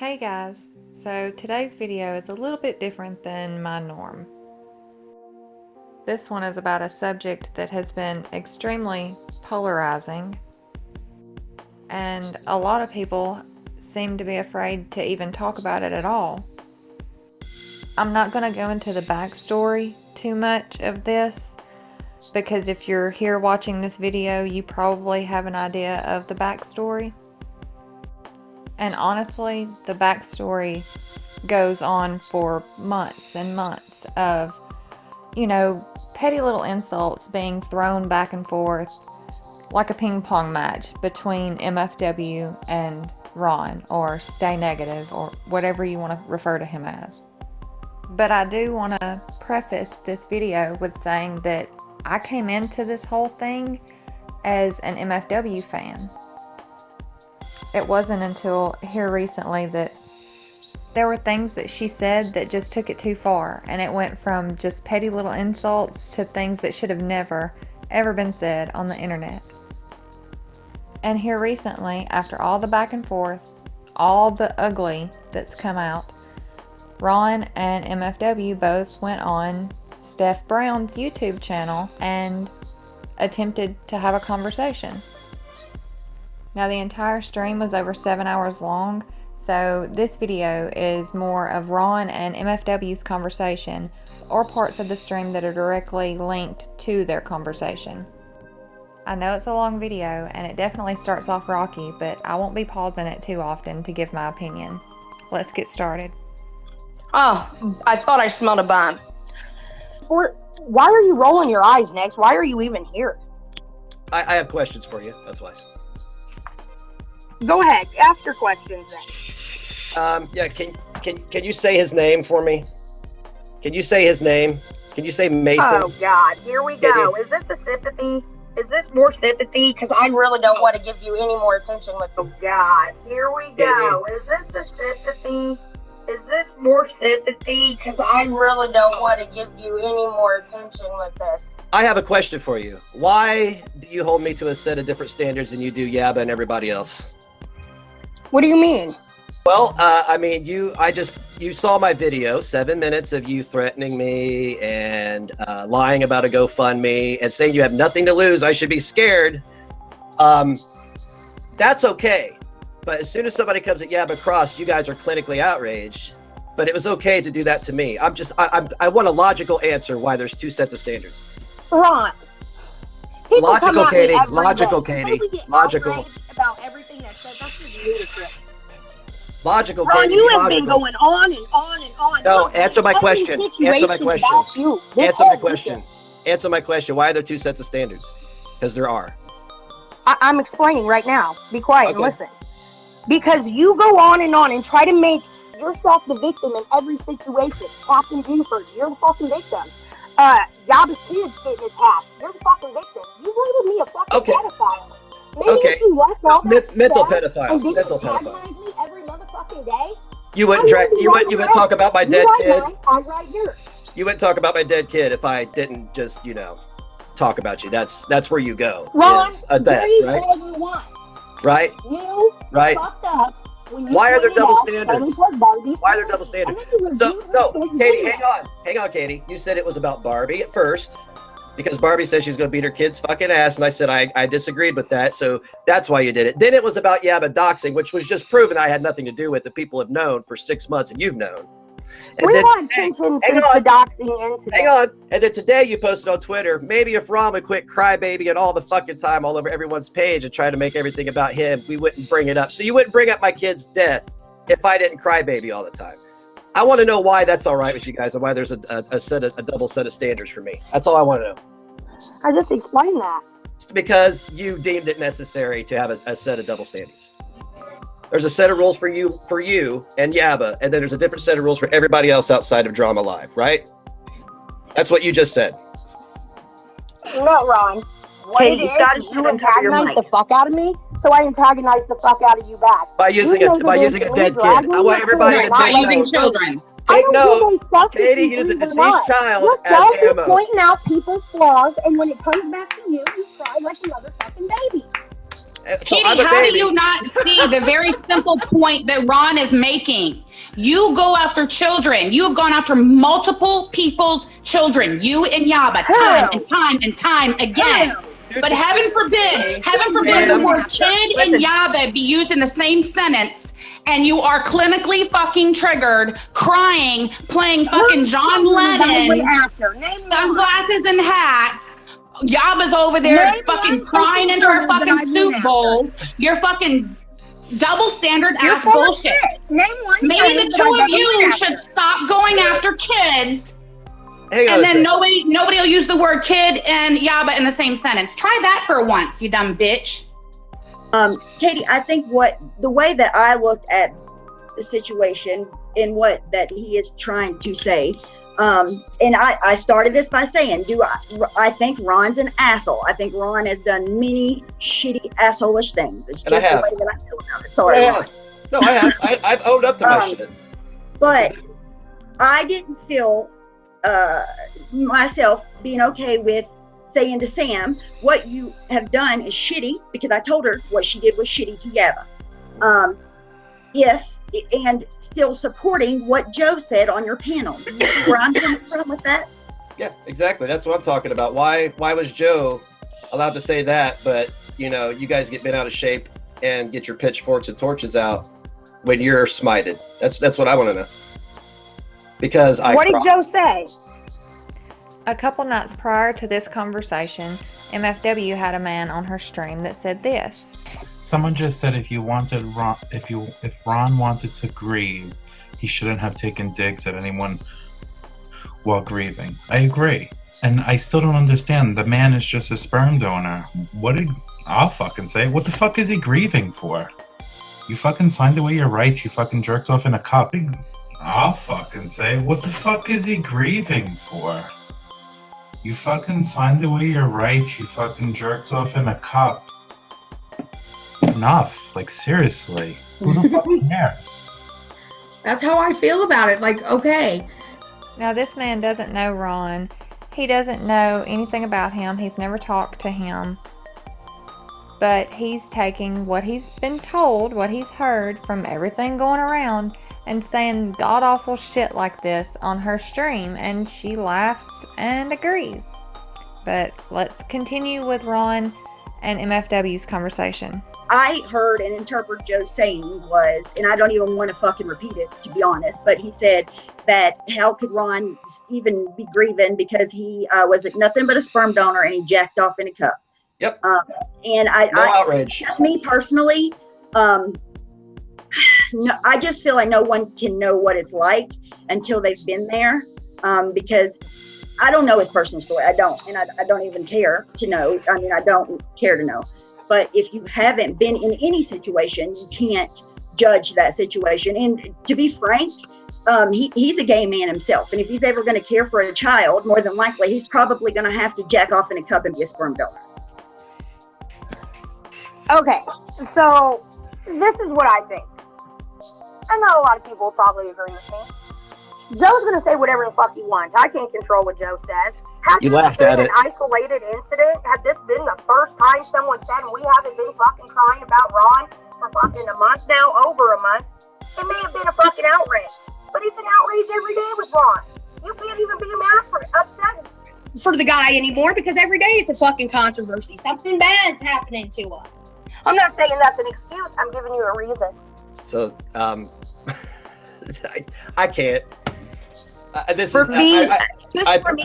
Hey guys, so today's video is a little bit different than my norm. This one is about a subject that has been extremely polarizing, and a lot of people seem to be afraid to even talk about it at all. I'm not going to go into the backstory too much of this, because if you're here watching this video, you probably have an idea of the backstory. And honestly, the backstory goes on for months and months of, petty little insults being thrown back and forth like a ping pong match between MFW and Ron, or Stay Negative, or whatever you want to refer to him as. But I do want to preface this video with saying that I came into this whole thing as an MFW fan. It wasn't until here recently that there were things that she said that just took it too far, and it went from just petty little insults to things that should have never, ever been said on the internet. And here recently, after all the back and forth, all the ugly that's come out, Ron and MFW both went on Steph Brown's YouTube channel and attempted to have a conversation. Now, the entire stream was over 7 hours long, so this video is more of Ron and MFW's conversation, or parts of the stream that are directly linked to their conversation. I know it's a long video, and it definitely starts off rocky, but I won't be pausing it too often to give my opinion. Let's get started. Oh, I thought I smelled a bomb. Why are you rolling your eyes, Nex? Why are you even here? I have questions for you, that's why. Go ahead, ask your questions then. Yeah, can you say his name for me? Can you say his name? Can you say Mason? Oh God, here we go. Is this a sympathy? Is this more sympathy? Because I really don't want to give you any more attention with. Oh God, here we go. Is this a sympathy? Is this more sympathy? Because I really don't want to give you any more attention with this. I have a question for you. Why do you hold me to a set of different standards than you do Yabba and everybody else? What do you mean? Well, you saw my video, 7 minutes of you threatening me and lying about a GoFundMe and saying you have nothing to lose. I should be scared. That's okay. But as soon as somebody comes at Yabba Cross, you guys are clinically outraged. But it was okay to do that to me. I want a logical answer why there's two sets of standards. Ron. Logical, Katie. Logical, Katie. Logical. About everything I said, that's just ludicrous. Logical, Ron, Katie. you have logical. been going on and on and on. No, answer my question. Answer my question. Answer my question. Answer my question. Why are there two sets of standards? Because there are. I'm explaining right now. Be quiet and listen. Because you go on and try to make yourself the victim in every situation. Captain Buford, you're the fucking victim. Yabba's kids getting attacked. You're the fucking victim. You labeled me a fucking pedophile. Maybe if you left all that mental stuff pedophile. and didn't Mental antagonize me every motherfucking day. You wouldn't talk about my dead kid. I write yours. You wouldn't talk about my dead kid if I didn't just, talk about you. That's where you go. Ron, a death, right? All you want. Right? You fucked up. Why are there double standards? Why are there double standards? Katie, hang on, Katie. You said it was about Barbie at first, because Barbie said she's going to beat her kid's fucking ass, and I said I disagreed with that, so that's why you did it. Then it was about Yabba doxing, which was just proven I had nothing to do with. The people have known for 6 months, and you've known. And we've had tension since the doxing incident. Hang on. And then today you posted on Twitter, maybe if Ron would quit crybabying all the fucking time all over everyone's page and try to make everything about him, we wouldn't bring it up. So you wouldn't bring up my kid's death if I didn't crybaby all the time. I want to know why that's all right with you guys and why there's a double set of standards for me. That's all I want to know. I just explained that. It's because you deemed it necessary to have a set of double standards. There's a set of rules for you and Yabba, and then there's a different set of rules for everybody else outside of Drama Live, right? That's what you just said. No, Ron. Katie, you antagonized the fuck out of me, so I antagonized the fuck out of you back. By using a dead kid. I want everybody to take using children. Take note. Katie used a deceased child as You're ammo. pointing out people's flaws, and when it comes back to you, you cry like a motherfucking baby. So Katie, how do you not see the very simple point that Ron is making? You go after children. You have gone after multiple people's children. You and Yaba, time and time and time again. But heaven forbid the word kid and Yaba be used in the same sentence, and you are clinically fucking triggered, crying, playing fucking John Lennon, sunglasses and hats. Yaba's over there fucking crying into her fucking soup bowl. You're fucking double standard ass bullshit. Maybe the two of you should stop going after kids. And then nobody will use the word kid and Yaba in the same sentence. Try that for once, you dumb bitch. Katie, I think the way that I looked at the situation and what that he is trying to say, and I started this by saying, I think Ron's an asshole. I think Ron has done many shitty asshole-ish things. It's just the way that I feel about it. Sorry, Ron. No, I have. I've owned up to my shit. But I didn't feel myself being okay with saying to Sam, what you have done is shitty, because I told her what she did was shitty to Yaba. And still supporting what Joe said on your panel. Do you see where I'm coming from with that? Yeah, exactly. That's what I'm talking about. Why was Joe allowed to say that, but you guys get bent out of shape and get your pitchforks and torches out when you're smited? That's what I want to know. Because what did Joe say? A couple nights prior to this conversation, MFW had a man on her stream that said this. Someone just said if Ron wanted to grieve, he shouldn't have taken digs at anyone while grieving. I agree. And I still don't understand. The man is just a sperm donor. I'll fucking say, what the fuck is he grieving for? You fucking signed away your rights. You fucking jerked off in a cup. I'll fucking say, what the fuck is he grieving for? You fucking signed away your rights. You fucking jerked off in a cup. Enough. Like, seriously. Who the fuck cares? That's how I feel about it. Like, okay. Now, this man doesn't know Ron. He doesn't know anything about him. He's never talked to him. But he's taking what he's been told, what he's heard from everything going around, and saying god-awful shit like this on her stream, and she laughs and agrees. But let's continue with Ron and MFW's conversation. I heard and interpreted Joe saying was, and I don't even want to fucking repeat it, to be honest, but he said that how could Ron even be grieving because he was nothing but a sperm donor and he jacked off in a cup. Yep. And outrage. Just me personally, no, I just feel like no one can know what it's like until they've been there, because I don't know his personal story. I don't, and I don't even care to know. I mean, I don't care to know. But if you haven't been in any situation, you can't judge that situation. And to be frank, he's a gay man himself. And if he's ever going to care for a child, more than likely, he's probably going to have to jack off in a cup and be a sperm donor. Okay, so this is what I think. I know a lot of people will probably agree with me. Joe's going to say whatever the fuck he wants. I can't control what Joe says. You laughed at it. An isolated incident? Had this been the first time someone said, and we haven't been fucking crying about Ron for fucking a month now, over a month, it may have been a fucking outrage. But it's an outrage every day with Ron. You can't even be mad for upset for the guy anymore, because every day it's a fucking controversy. Something bad's happening to him. I'm not saying that's an excuse. I'm giving you a reason. So, I can't. For me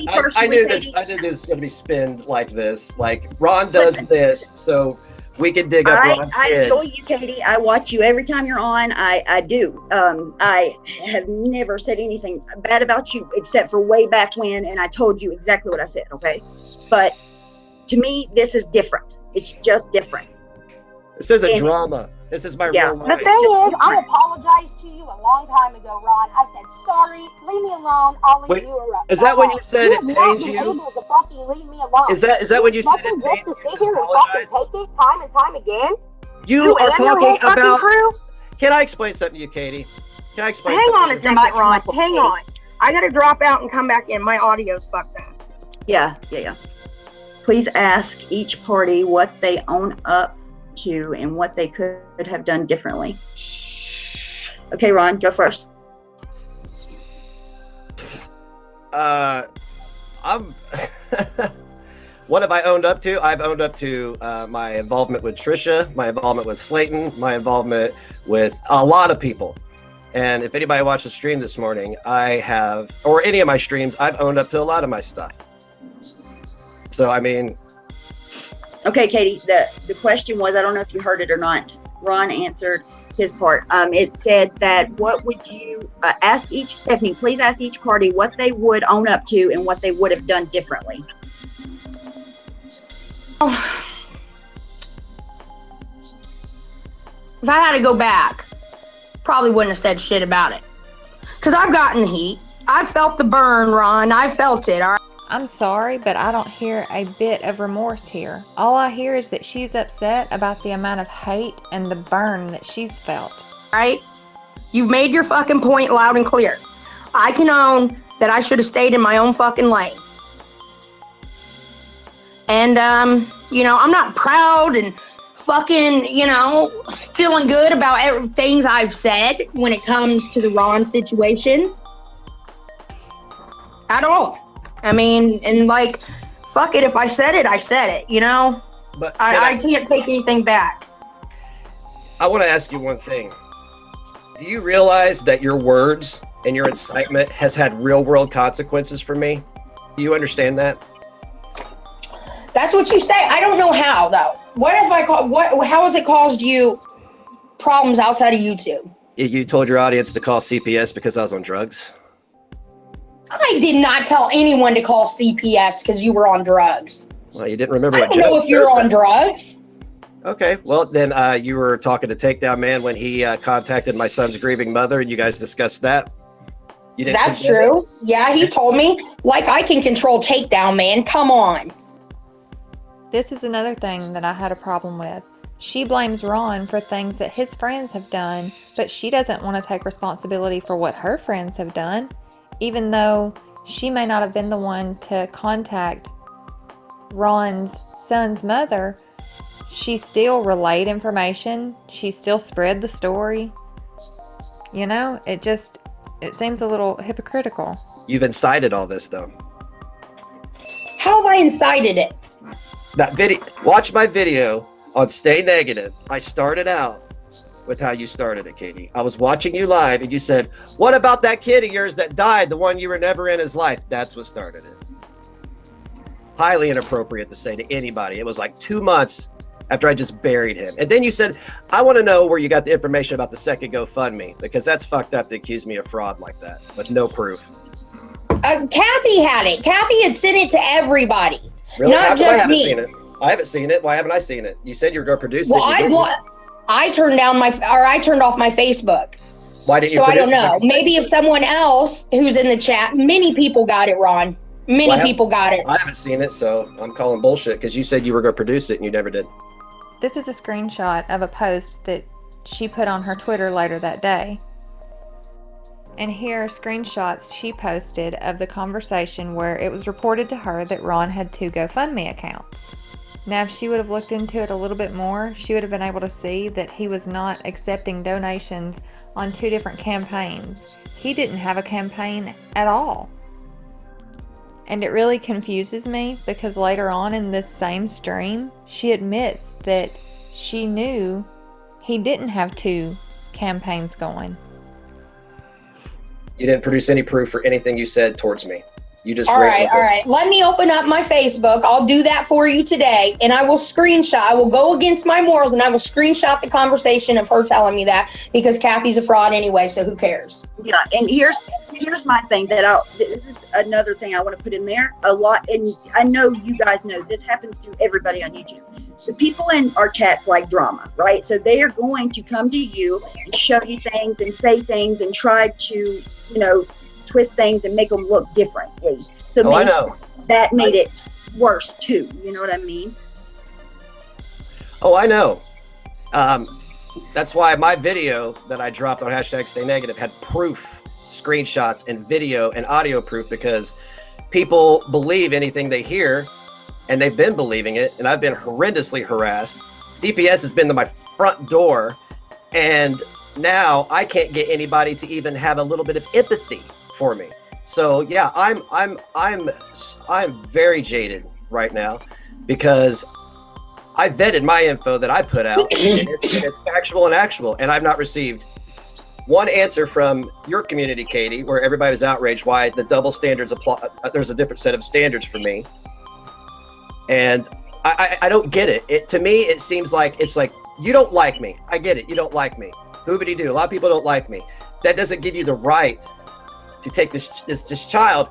personally, I knew this was going to be spinned like this. Like, Ron does this, so we can dig up Ron's kid. I enjoy you, Katie. I watch you every time you're on. I do. I have never said anything bad about you except for way back when, and I told you exactly what I said, okay? But to me, this is different. It's just different. This is a drama. This is my real life. The thing is, I apologized to you a long time ago, Ron. I said, sorry, leave me alone. I'll leave you alone. Is that when you said it pains you? Able to fucking leave me alone. Is that when you said it pains you? Just to sit here and fucking take it time and time again? You are talking about... Can I explain something to you, Katie? Can I explain something? Hang on a second, Ron. Hang on. I gotta drop out and come back in. My audio's fucked up. Yeah. Please ask each party what they own up to and what they could have done differently. Okay, Ron, go first. I'm what have I owned up to? I've owned up to my involvement with Trisha, my involvement with Slayton, my involvement with a lot of people. And if anybody watched the stream this morning, I have, or any of my streams, I've owned up to a lot of my stuff. So, I mean. Okay, Katie, the question was, I don't know if you heard it or not. Ron answered his part. It said that what would you ask each, Stephanie, please ask each party what they would own up to and what they would have done differently. Oh. If I had to go back, probably wouldn't have said shit about it. Because I've gotten the heat. I felt the burn, Ron. I felt it, all right? I'm sorry, but I don't hear a bit of remorse here. All I hear is that she's upset about the amount of hate and the burn that she's felt. Right? You've made your fucking point loud and clear. I can own that I should have stayed in my own fucking lane. And, you know, I'm not proud and fucking, you know, feeling good about things I've said when it comes to the Ron situation. At all. I mean, and like, fuck it, if I said it, I said it, you know? But I can't take anything back. I want to ask you one thing. Do you realize that your words and your incitement has had real world consequences for me? Do you understand that? That's what you say. I don't know how, though. What if how has it caused you problems outside of YouTube? You told your audience to call CPS because I was on drugs. I did not tell anyone to call CPS because you were on drugs. Well, you didn't remember what I don't know if you're on drugs. Okay, well, then you were talking to Takedown Man when he contacted my son's grieving mother, and you guys discussed that. You didn't. That's true. Yeah, he told me. Like, I can control Takedown Man. Come on. This is another thing that I had a problem with. She blames Ron for things that his friends have done, but she doesn't want to take responsibility for what her friends have done, even though she may not have been the one to contact Ron's son's mother. She still relayed information. She still spread the story. You know, it seems a little hypocritical. You've incited all this, though. How have I incited it? That video. Watch my video on Stay Negative. I started out with how you started it, Katie. I was watching you live, and you said, "What about that kid of yours that died? The one you were never in his life." That's what started it. Highly inappropriate to say to anybody. It was like 2 months after I just buried him. And then you said, "I want to know where you got the information about the second GoFundMe, because that's fucked up to accuse me of fraud like that with no proof." Kathy had it. Kathy had sent it to everybody. Really? Not just me. Seen it? I haven't seen it. Why haven't I seen it? You said you were going to produce Well, it. I turned off my Facebook. Why didn't you? So I don't produce know. it? Maybe if someone else who's in the chat, many people got it, Ron. Many people got it. I haven't seen it, so I'm calling bullshit because you said you were going to produce it and you never did. This is a screenshot of a post that she put on her Twitter later that day. And here are screenshots she posted of the conversation where it was reported to her that Ron had 2 GoFundMe accounts. Now, if she would have looked into it a little bit more, she would have been able to see that he was not accepting donations on 2 different campaigns. He didn't have a campaign at all. And it really confuses me because later on in this same stream, she admits that she knew he didn't have 2 campaigns going. You didn't produce any proof for anything you said towards me. You just all right. Let me open up my Facebook. I'll do that for you today, and I will screenshot. I will go against my morals, and I will screenshot the conversation of her telling me that, because Kathy's a fraud anyway, so who cares? Yeah, and here's my thing this is another thing I want to put in there a lot, and I know you guys know this happens to everybody on YouTube. The people in our chats like drama, right? So they are going to come to you and show you things and say things and try to, twist things and make them look differently. So I know. That made it worse too. You know what I mean? Oh, I know. That's why my video that I dropped on #StayNegative had proof, screenshots, and video and audio proof, because people believe anything they hear, and they've been believing it, and I've been horrendously harassed CPS has been to my front door, and now I can't get anybody to even have a little bit of empathy for me. So yeah, I'm very jaded right now because I vetted my info that I put out, and it's factual and actual, and I've not received one answer from your community, Katie, where everybody was outraged why the double standards apply. There's a different set of standards for me, and I don't get it. To me, it seems like it's like, you don't like me. I get it. You don't like me. Whoopity-doo. A lot of people don't like me. That doesn't give you the right to take this child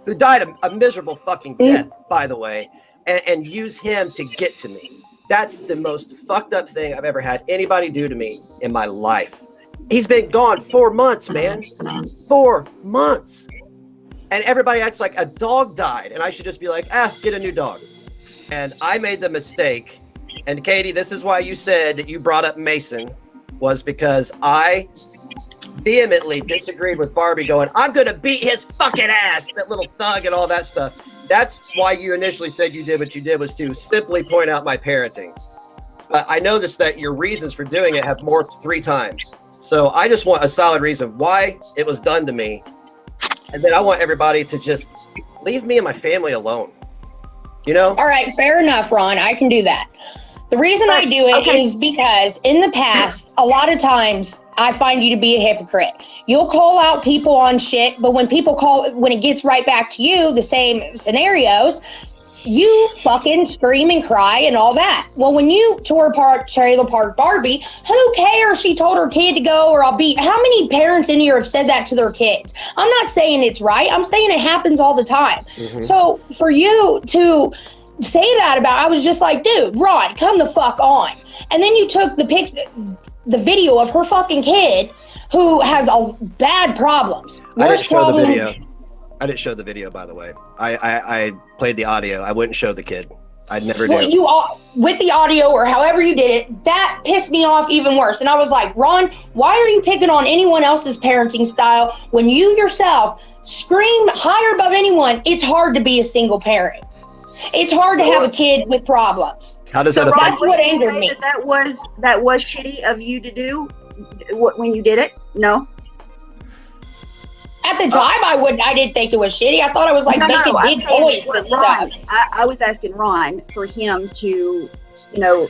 who died a miserable fucking death, by the way, and use him to get to me. That's the most fucked up thing I've ever had anybody do to me in my life. He's been gone 4 months, man. 4 months. And everybody acts like a dog died, and I should just be like, get a new dog. And I made the mistake. And Katie, this is why you said that you brought up Mason, was because I vehemently disagreed with Barbie going, I'm going to beat his fucking ass, that little thug and all that stuff. That's why you initially said you did what you did, was to simply point out my parenting. But I noticed that your reasons for doing it have morphed 3 times. So I just want a solid reason why it was done to me. And then I want everybody to just leave me and my family alone. You know? All right, fair enough, Ron. I can do that. The reason I do it is because in the past, a lot of times I find you to be a hypocrite. You'll call out people on shit, but when it gets right back to you, the same scenarios, you fucking scream and cry and all that. Well, when you tore apart Trailer Park Barbie, who cares? She told her kid to go, or I'll beat. How many parents in here have said that to their kids? I'm not saying it's right. I'm saying it happens all the time. Mm-hmm. So for you to say that I was just like, dude, Ron, come the fuck on. And then you took the video of her fucking kid who has bad problems. I didn't show the video. I didn't show the video, by the way. I played the audio. I wouldn't show the kid. I'd never do. Well, you with the audio or however you did it, that pissed me off even worse. And I was like, Ron, why are you picking on anyone else's parenting style when you yourself scream higher above anyone? It's hard to be a single parent. It's hard to have a kid with problems. How does that affect? That's what angered me. That was shitty of you to do when you did it. No. At the time, I didn't think it was shitty. I thought it was like making big points and stuff. I was asking Ron for him to,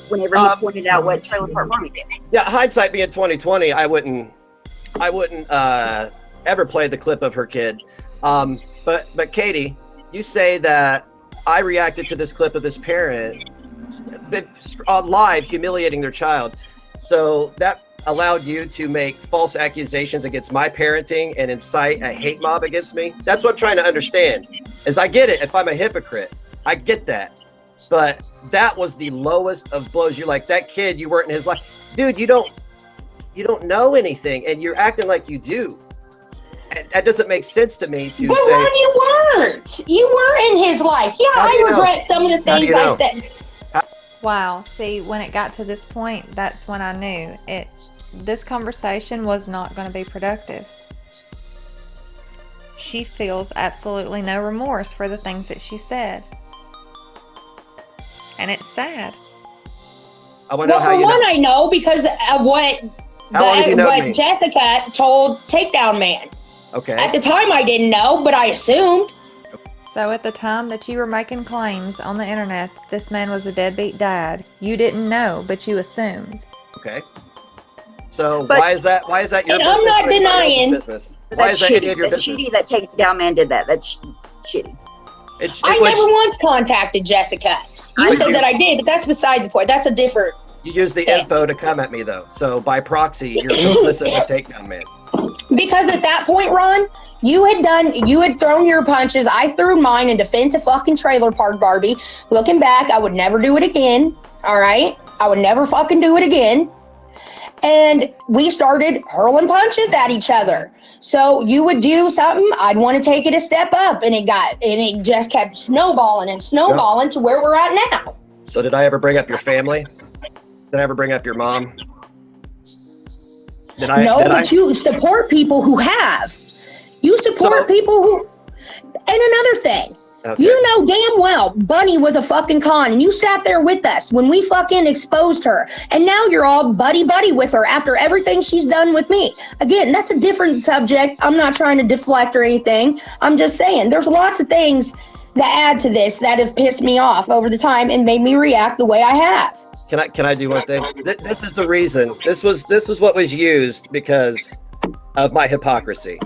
whenever he pointed out what Trailer Park Barbie did. Yeah, hindsight being 2020, I wouldn't ever play the clip of her kid. But Katie, you say that I reacted to this clip of this parent live humiliating their child. So that allowed you to make false accusations against my parenting and incite a hate mob against me? That's what I'm trying to understand. Is I get it if I'm a hypocrite. I get that. But that was the lowest of blows. You're like, that kid, you weren't in his life. Dude, you don't know anything, and you're acting like you do. And that doesn't make sense to me to but say. Ron, you weren't. You were in his life. Yeah, I regret some of the things I said. Wow. See, when it got to this point, that's when I knew this conversation was not going to be productive. She feels absolutely no remorse for the things that she said. And it's sad. I want to know how you know. For one, I know because of what Jessica told Takedown Man. Okay. At the time, I didn't know, but I assumed. So at the time that you were making claims on the internet that this man was a deadbeat dad, you didn't know, but you assumed. Okay. So why is that your business? I'm not denying. Why is that any of your business? That's shitty that Takedown Man did that. That's shitty. I never once contacted Jessica. You said that I did, but that's beside the point. That's a different. You used the info to come at me, though. So by proxy, you're complicit with Takedown Man. Because at that point, Ron, you had thrown your punches. I threw mine in defense of fucking Trailer Park Barbie. Looking back, I would never do it again. All right? I would never fucking do it again. And we started hurling punches at each other. So you would do something, I'd want to take it a step up, and it just kept snowballing and snowballing to where we're at now. So did I ever bring up your family? Did I ever bring up your mom? But you support people who have. You support people who. And another thing, Okay. You know damn well Bunny was a fucking con, and you sat there with us when we fucking exposed her. And now you're all buddy-buddy with her after everything she's done with me. Again, that's a different subject. I'm not trying to deflect or anything. I'm just saying there's lots of things that add to this that have pissed me off over the time and made me react the way I have. Can I do one thing? This is the reason. This was what was used because of my hypocrisy.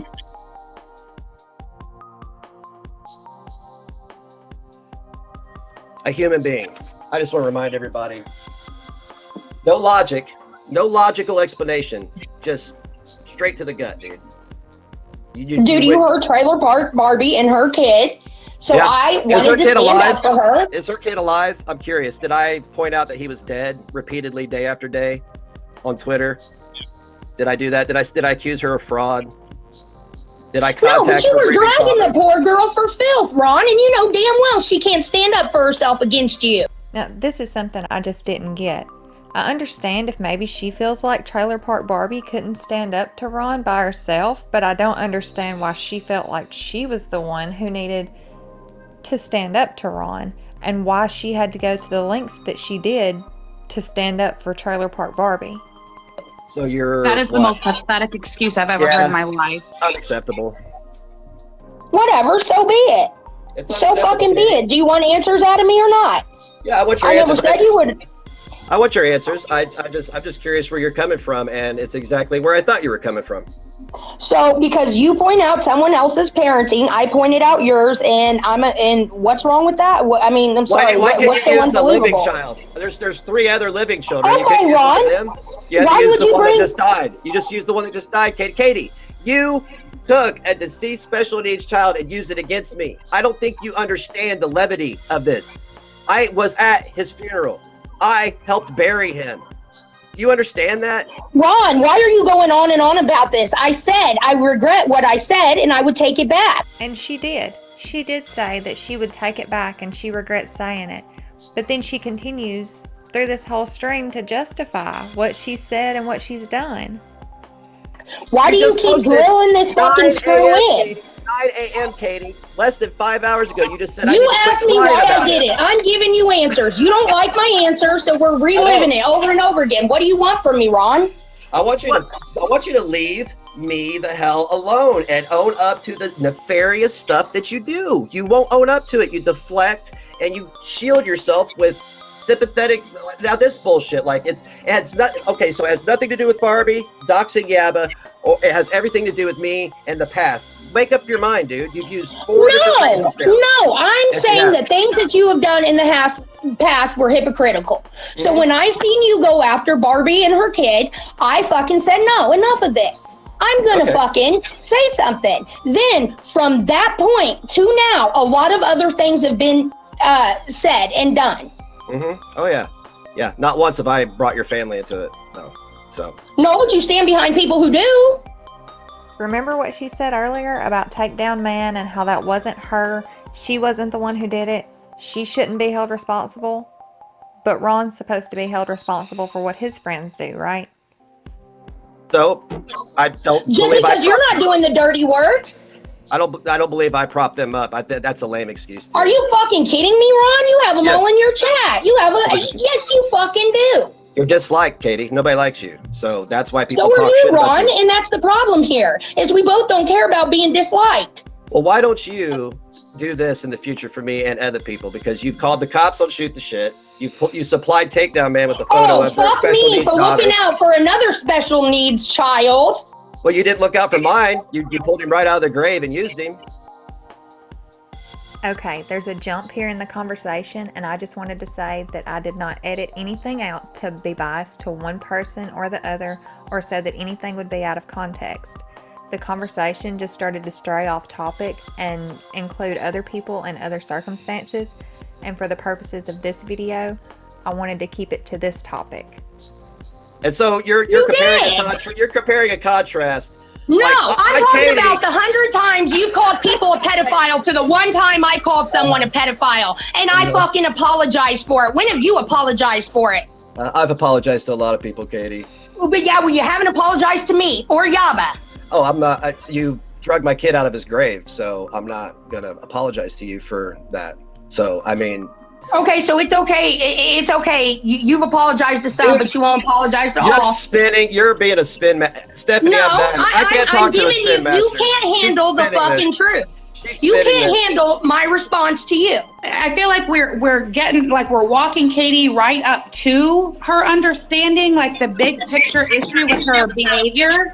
A human being. I just want to remind everybody. No logic, no logical explanation. Just straight to the gut, dude. You heard Trailer Park Barbie and her kid. So yeah. I wanted to stand up for her. Is her kid alive? I'm curious. Did I point out that he was dead repeatedly day after day on Twitter? Did I do that? Did I accuse her of fraud? Did I contact her? No, but you were dragging the poor girl for filth, Ron, and you know damn well she can't stand up for herself against you. Now, this is something I just didn't get. I understand if maybe she feels like Trailer Park Barbie couldn't stand up to Ron by herself, but I don't understand why she felt like she was the one who needed to stand up to Ron, and why she had to go to the lengths that she did to stand up for Trailer Park Barbie. So you're That is the most pathetic excuse I've ever heard in my life. Unacceptable. Whatever, so be it. So fucking be it. Do you want answers out of me or not? Yeah, I want your answers. I never said you would. I want your answers. I'm just curious where you're coming from, and it's exactly where I thought you were coming from. So, because you point out someone else's parenting, I pointed out yours, and and what's wrong with that? I mean, I'm sorry. Why can't what's you so use a living unbelievable? child? There's 3 other living children. Okay, you can't use Ron. one of them. You have Why to use would the you one bring- that just died. You just used the one that just died, Katie. Katie, you took a deceased special needs child and used it against me. I don't think you understand the levity of this. I was at his funeral. I helped bury him. Do you understand that? Ron, why are you going on and on about this? I said I regret what I said, and I would take it back. And she did. She did say that she would take it back and she regrets saying it. But then she continues through this whole stream to justify what she said and what she's done. Why do you keep drilling this fucking screw in? 9 a.m., Katie. Less than 5 hours ago, you just said You asked me why I did it. I'm giving you answers. You don't like my answer, so we're reliving it over and over again. What do you want from me, Ron? I want you to leave me the hell alone and own up to the nefarious stuff that you do. You won't own up to it. You deflect and you shield yourself with sympathetic. Now this bullshit, like it has not okay. So it has nothing to do with Barbie, doxing Yabba, or it has everything to do with me and the past. Make up your mind, dude. You've used 4 different reasons now. No, I'm saying that things that you have done in the past were hypocritical. So when I seen you go after Barbie and her kid, I fucking said, no, enough of this. I'm going to fucking say something. Then from that point to now, a lot of other things have been said and done. Oh, yeah. Yeah. Not once have I brought your family into it. No. So. No, but you stand behind people who do. Remember what she said earlier about Takedown Man and how that wasn't her? She wasn't the one who did it. She shouldn't be held responsible. But Ron's supposed to be held responsible for what his friends do, right? So, I don't just believe because you're not doing the dirty work. I don't believe I propped them up. That's a lame excuse. Too. Are you fucking kidding me, Ron? You have them all in your chat. You have yes, you fucking do. You're disliked, Katie. Nobody likes you. So that's why people talk shit about you. So are you, Ron, and that's the problem here, is we both don't care about being disliked. Well, why don't you do this in the future for me and other people? Because you've called the cops on Shoot the Shit. You supplied Takedown Man with a photo of their special needs daughter. Looking out for another special needs child. Well, you didn't look out for mine. You pulled him right out of the grave and used him. Okay, there's a jump here in the conversation, and I just wanted to say that I did not edit anything out to be biased to one person or the other, or so that anything would be out of context. The conversation just started to stray off topic and include other people and other circumstances, and for the purposes of this video, I wanted to keep it to this topic. And so you're comparing a contrast. No, I'm talking about the 100 times you've called people a pedophile to the one time I called someone a pedophile, and I fucking apologized for it. When have you apologized for it? I've apologized to a lot of people, Katie. But you haven't apologized to me or Yaba. Oh, I'm not. You drug my kid out of his grave, so I'm not gonna apologize to you for that. So I mean, Okay, so it's okay. It's okay. You've apologized to some, Dude, but you won't apologize to you're all. spinning. You're being a spin Stephanie, No, I can't talk to a spin master. You can't handle the fucking truth. You can't handle my response to you. I feel like we're getting like we're walking Katie right up to her understanding like the big picture issue with her behavior.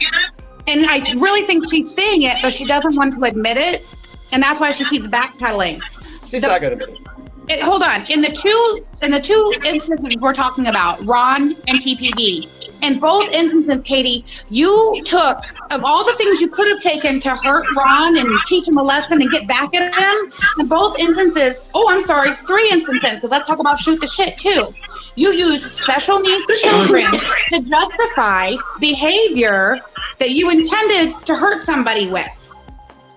And I really think she's seeing it, but she doesn't want to admit it. And that's why she keeps backpedaling. She's not gonna admit it. Hold on. In the two instances we're talking about, Ron and TPD, in both instances, Katie, you took, of all the things you could have taken to hurt Ron and teach him a lesson and get back at him, in both instances, 3 instances, because let's talk about shoot the shit too. You used special needs children to justify behavior that you intended to hurt somebody with.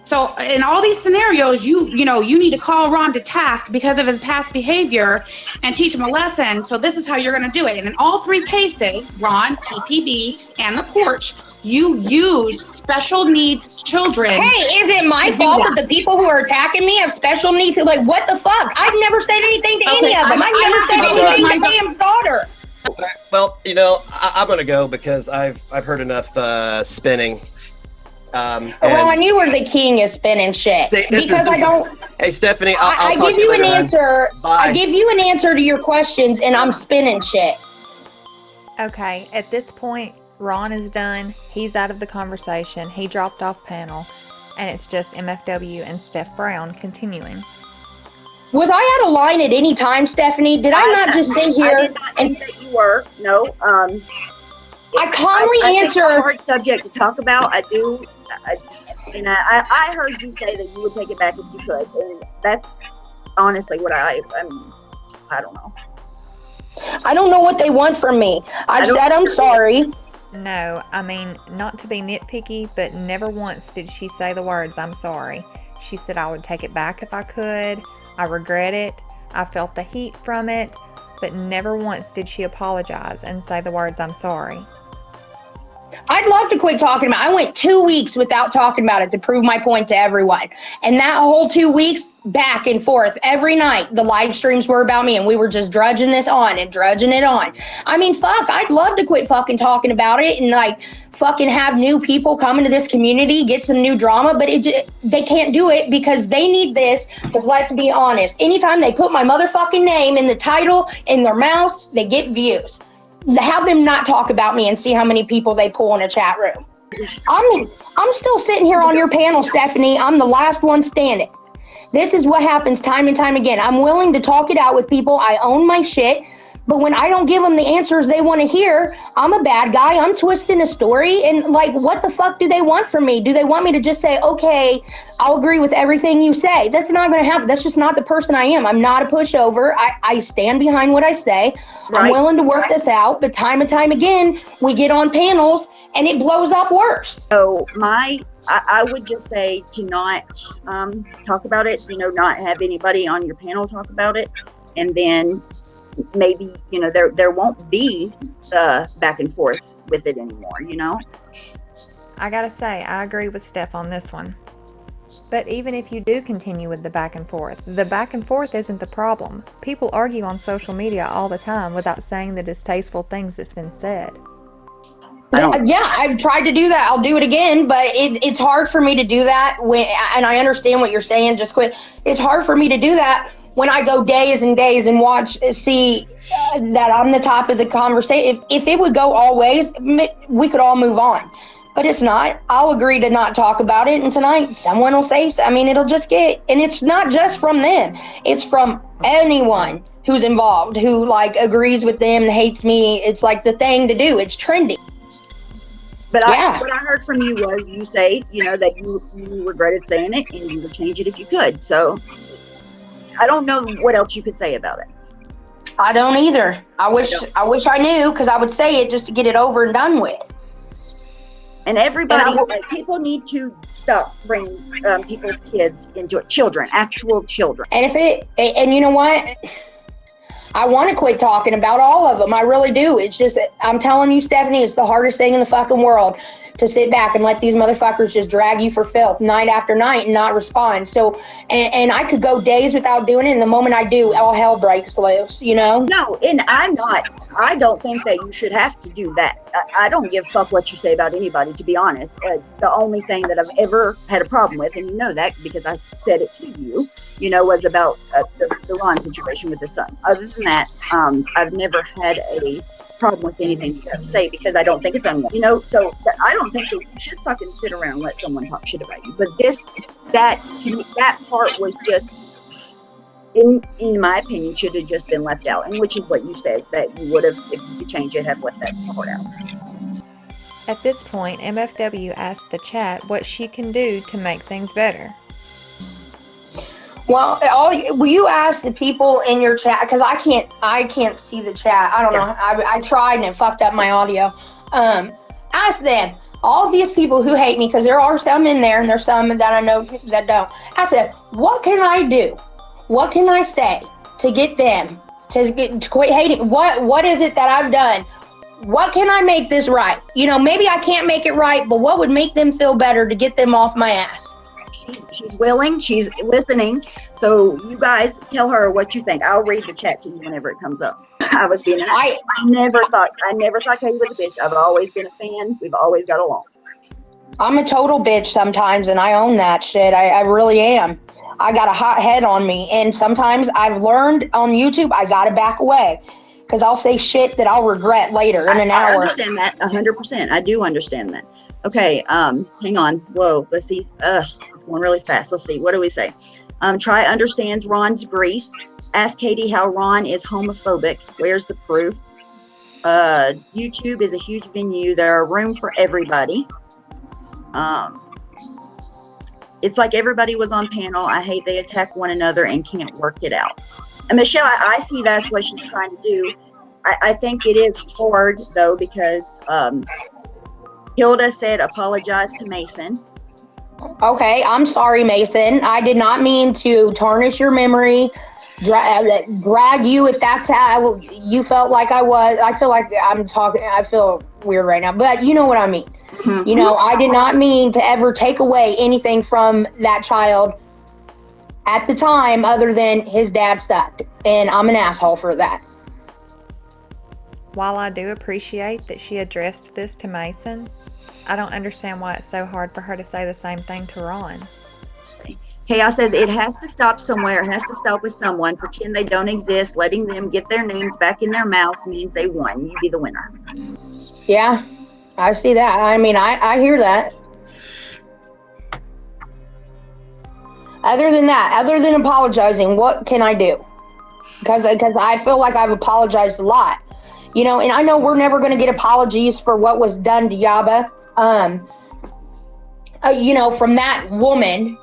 So in all these scenarios, you need to call Ron to task because of his past behavior and teach him a lesson. So this is how you're going to do it. And in all 3 cases, Ron, TPB, and the porch, you used special needs children. Hey, is it my fault that the people who are attacking me have special needs? Like, what the fuck? I've never said anything to any of them. I've never said anything to Pam's daughter. Well, I'm going to go because I've heard enough spinning. Ron, you were the king of spinning shit. Hey, Stephanie, I I'll give you an answer. Bye. I give you an answer to your questions, and I'm spinning shit. Okay, at this point, Ron is done. He's out of the conversation. He dropped off panel, and it's just MFW and Steph Brown continuing. Was I out of line at any time, Stephanie? Did I not just sit here? I did not think that you were. No. I calmly answer. It's a hard subject to talk about. I do. I heard you say that you would take it back if you could, and that's honestly what I don't know. I don't know what they want from me. I said I'm sorry. No, I mean, not to be nitpicky, but never once did she say the words, "I'm sorry." She said I would take it back if I could. I regret it. I felt the heat from it, but never once did she apologize and say the words, "I'm sorry." I'd love to quit talking about it. I went 2 weeks without talking about it to prove my point to everyone. And that whole 2 weeks, back and forth, every night, the live streams were about me, and we were just drudging this on and drudging it on. I mean, fuck, I'd love to quit fucking talking about it and like fucking have new people come into this community, get some new drama, but they can't do it because they need this. Because let's be honest, anytime they put my motherfucking name in the title, in their mouth, they get views. Have them not talk about me and see how many people they pull in a chat room. I'm still sitting here on your panel, Stephanie. I'm the last one standing. This is what happens time and time again. I'm willing to talk it out with people. I own my shit. But when I don't give them the answers they want to hear, I'm a bad guy. I'm twisting a story. And like, what the fuck do they want from me? Do they want me to just say, okay, I'll agree with everything you say? That's not going to happen. That's just not the person I am. I'm not a pushover. I stand behind what I say. Right. I'm willing to work this out. But time and time again, we get on panels and it blows up worse. So I would just say to not talk about it, not have anybody on your panel talk about it. And then maybe there won't be the back and forth with it anymore. I gotta say, I agree with Steph on this one. But even if you do continue with the back and forth isn't the problem. People argue on social media all the time without saying the distasteful things that's been said. Yeah, I've tried to do that. I'll do it again, but it's hard for me to do that and I understand what you're saying, just quit. It's hard for me to do that when I go days and days and see that I'm the top of the conversation. If it would go all ways, we could all move on. But it's not. I'll agree to not talk about it. And tonight, someone will say, it'll just get, and it's not just from them. It's from anyone who's involved, who like agrees with them and hates me. It's like the thing to do. It's trendy. But what I heard from you was you say, that you regretted saying it and you would change it if you could. So I don't know what else you could say about it. I don't either. I wish I knew, because I would say it just to get it over and done with. And people need to stop bringing people's kids into it. Children, actual children. And you know what? I want to quit talking about all of them. I really do. It's just, I'm telling you, Stephanie, it's the hardest thing in the fucking world to sit back and let these motherfuckers just drag you for filth night after night and not respond. So, and I could go days without doing it, and the moment I do, all hell breaks loose, you know? No, and I don't think that you should have to do that. I don't give a fuck what you say about anybody, to be honest. The only thing that I've ever had a problem with, and you know that because I said it to you, you know, was about the Ron situation with his son. Other than that, I've never had a problem with anything you have to say because I don't think it's unwarranted, you know. So I don't think that you should fucking sit around and let someone talk shit about you. But to me, that part was just, in my opinion, should have just been left out, and which is what you said, that you would have, if you could change it, have left that part out. At this point, MFW asked the chat what she can do to make things better. Well, will you ask the people in your chat, because I can't see the chat. I don't know. I tried and it fucked up my audio. Ask them, all these people who hate me, because there are some in there and there's some that I know that don't. Ask them, what can I do? What can I say to get them to quit hating? What is it that I've done? What can I make this right? You know, maybe I can't make it right, but what would make them feel better to get them off my ass? She's willing, she's listening. So you guys tell her what you think. I'll read the chat to you whenever it comes up. I was being I never thought Katie was a bitch. I've always been a fan. We've always got along. I'm a total bitch sometimes, and I own that shit. I really am. I got a hot head on me, and sometimes I've learned on YouTube I gotta back away because I'll say shit that I'll regret later in an hour. I understand that 100%. I do understand that. Okay, hang on. Whoa, let's see. It's going really fast. Let's see. What do we say? Try understands Ron's grief. Ask Katie how Ron is homophobic. Where's the proof? YouTube is a huge venue. There are room for everybody. It's like everybody was on panel. I hate they attack one another and can't work it out. And Michelle, I see that's what she's trying to do. I think it is hard though, because Hilda said apologize to Mason. Okay, I'm sorry, Mason. I did not mean to tarnish your memory, drag you if that's how you felt like I was. I feel like I'm talking, I feel weird right now, but you know what I mean. Mm-hmm. You know, I did not mean to ever take away anything from that child at the time other than his dad sucked, and I'm an asshole for that. While I do appreciate that she addressed this to Mason, I don't understand why it's so hard for her to say the same thing to Ron. Chaos says it has to stop somewhere. It has to stop with someone. Pretend they don't exist. Letting them get their names back in their mouths means they won. You be the winner. Yeah, I see that. I mean, I hear that. Other than that, other than apologizing, what can I do? Because I feel like I've apologized a lot. You know, and I know we're never going to get apologies for what was done to Yaba. You know, from that woman,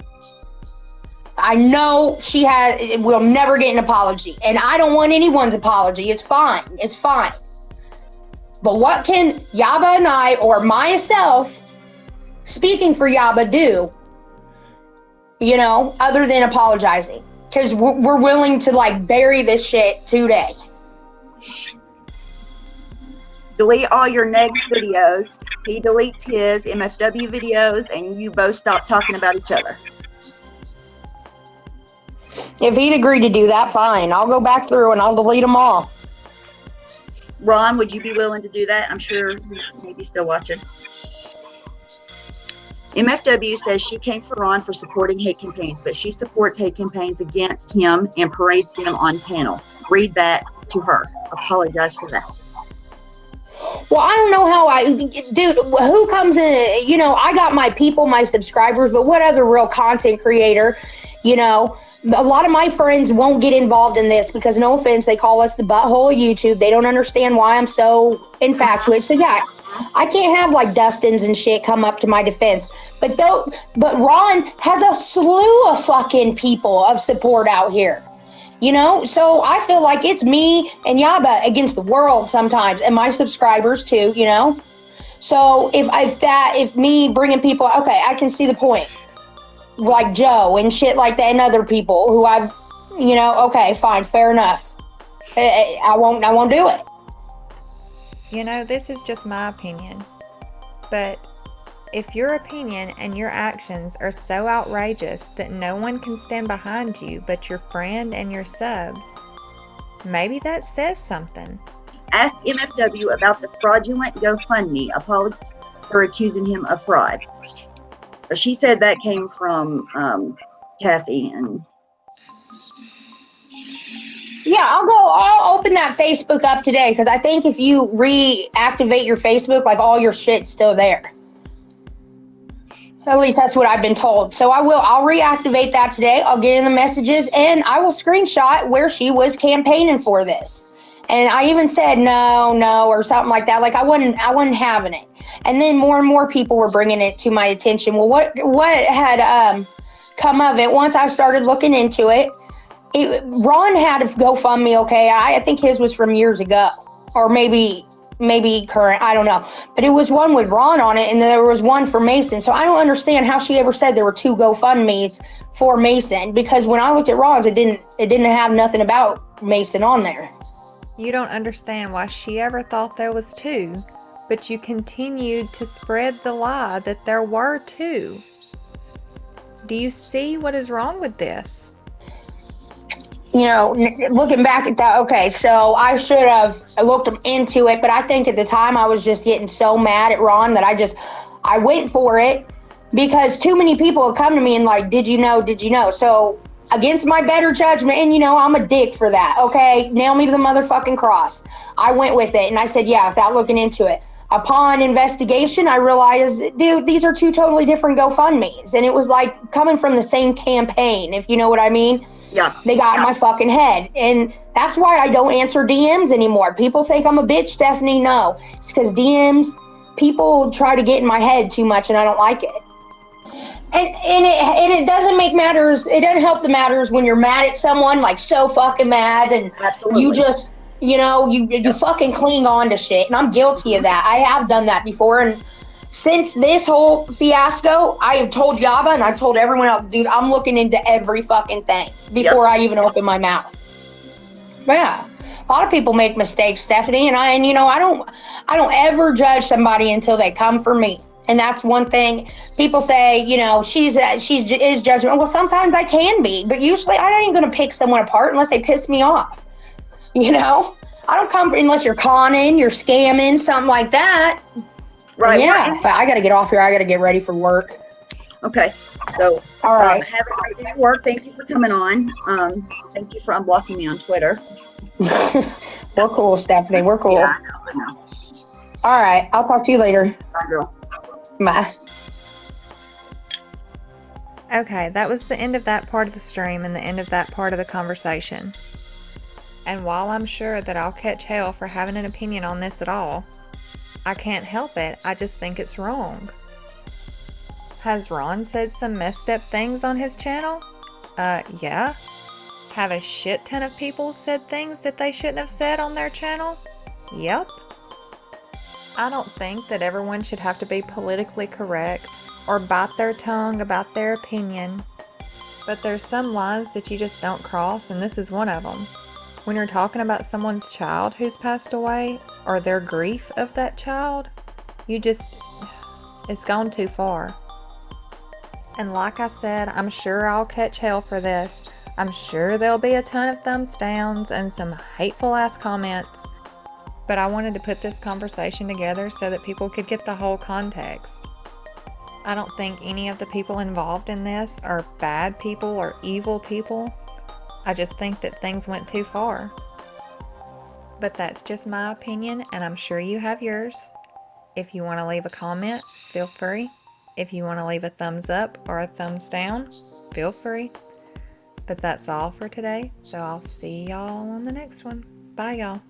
I know we'll never get an apology, and I don't want anyone's apology. It's fine. It's fine. But what can Yaba and I, or myself, speaking for Yaba, do, you know, other than apologizing? Because we're willing to, like, bury this shit today. Delete all your next videos. He deletes his MFW videos, and you both stop talking about each other. If he'd agree to do that, fine. I'll go back through and I'll delete them all. Ron, would you be willing to do that? I'm sure he's maybe still watching. MFW says she came for Ron for supporting hate campaigns, but she supports hate campaigns against him and parades them on panel. Read that to her. Apologize for that. Well, I don't know how dude, who comes in, you know, I got my people, my subscribers, but what other real content creator, you know, a lot of my friends won't get involved in this because, no offense, they call us the butthole of YouTube. They don't understand why I'm so infatuated. So yeah, I can't have like Dustins and shit come up to my defense. But Ron has a slew of fucking people of support out here. You know, so I feel like it's me and Yaba against the world sometimes, and my subscribers too, you know. So if me bringing people, okay, I can see the point. Like Joe and shit like that, and other people who I've, you know, okay, fine, fair enough. I won't do it. You know, this is just my opinion, but If your opinion and your actions are so outrageous that no one can stand behind you but your friend and your subs, maybe that says something. Ask MFW about the fraudulent GoFundMe apology for accusing him of fraud. She said that came from Kathy. And Yeah, I'll open that Facebook up today because I think if you reactivate your Facebook, like all your shit's still there. At least that's what I've been told. So I'll reactivate that today. I'll get in the messages and I will screenshot where she was campaigning for this. And I even said no, or something like that. Like I wasn't having it. And then more and more people were bringing it to my attention. Well, what had come of it once I started looking into it? Ron had a GoFundMe, okay? I think his was from years ago, or maybe current, I don't know. But it was one with Ron on it, and there was one for Mason. So I don't understand how she ever said there were two GoFundMes for Mason, because when I looked at Ron's, it didn't have nothing about Mason on there. You don't understand why she ever thought there was two, but you continued to spread the lie that there were two. Do you see what is wrong with this? You know, looking back at that, okay, so I should have looked into it, but I think at the time I was just getting so mad at Ron that I went for it because too many people have come to me and like, did you know? So against my better judgment, and I'm a dick for that, okay? Nail me to the motherfucking cross. I went with it and I said, yeah, without looking into it. Upon investigation, I realized, dude, these are two totally different GoFundMes. And it was like coming from the same campaign, if you know what I mean. yeah, They got in my fucking head. And that's why I don't answer DMs anymore. People think I'm a bitch, Stephanie. No, it's because DMs, people try to get in my head too much and I don't like it. And it doesn't make matters. It doesn't help the matters when you're mad at someone, like so fucking mad, and absolutely. you just, you fucking cling on to shit. And I'm guilty of that. I have done that before. And since this whole fiasco, I have told Yaba and I've told everyone else, dude, I'm looking into every fucking thing before I even open my mouth. Yeah. A lot of people make mistakes, Stephanie, and I don't ever judge somebody until they come for me. And that's one thing people say, she is judgmental. Well, sometimes I can be, but usually I ain't going to pick someone apart unless they piss me off. I don't come for, unless you're conning, you're scamming, something like that. Right. Yeah, but I got to get off here. I got to get ready for work. Okay. So, all right. Have a great day at work. Thank you for coming on. Thank you for unblocking me on Twitter. We're cool, Stephanie. We're cool. Yeah, I know. All right. I'll talk to you later. Bye, girl. Bye. Okay, that was the end of that part of the stream and the end of that part of the conversation. And while I'm sure that I'll catch hell for having an opinion on this at all, I can't help it. I just think it's wrong. Has Ron said some messed up things on his channel? Yeah. Have a shit ton of people said things that they shouldn't have said on their channel? Yep. I don't think that everyone should have to be politically correct or bite their tongue about their opinion, but there's some lines that you just don't cross, and this is one of them. When you're talking about someone's child who's passed away or their grief of that child, it's gone too far. And like I said, I'm sure I'll catch hell for this. I'm sure there'll be a ton of thumbs downs and some hateful ass comments. But I wanted to put this conversation together so that people could get the whole context. I don't think any of the people involved in this are bad people or evil people. I just think that things went too far. But that's just my opinion, and I'm sure you have yours. If you want to leave a comment, feel free. If you want to leave a thumbs up or a thumbs down, feel free. But that's all for today, so I'll see y'all on the next one. Bye, y'all.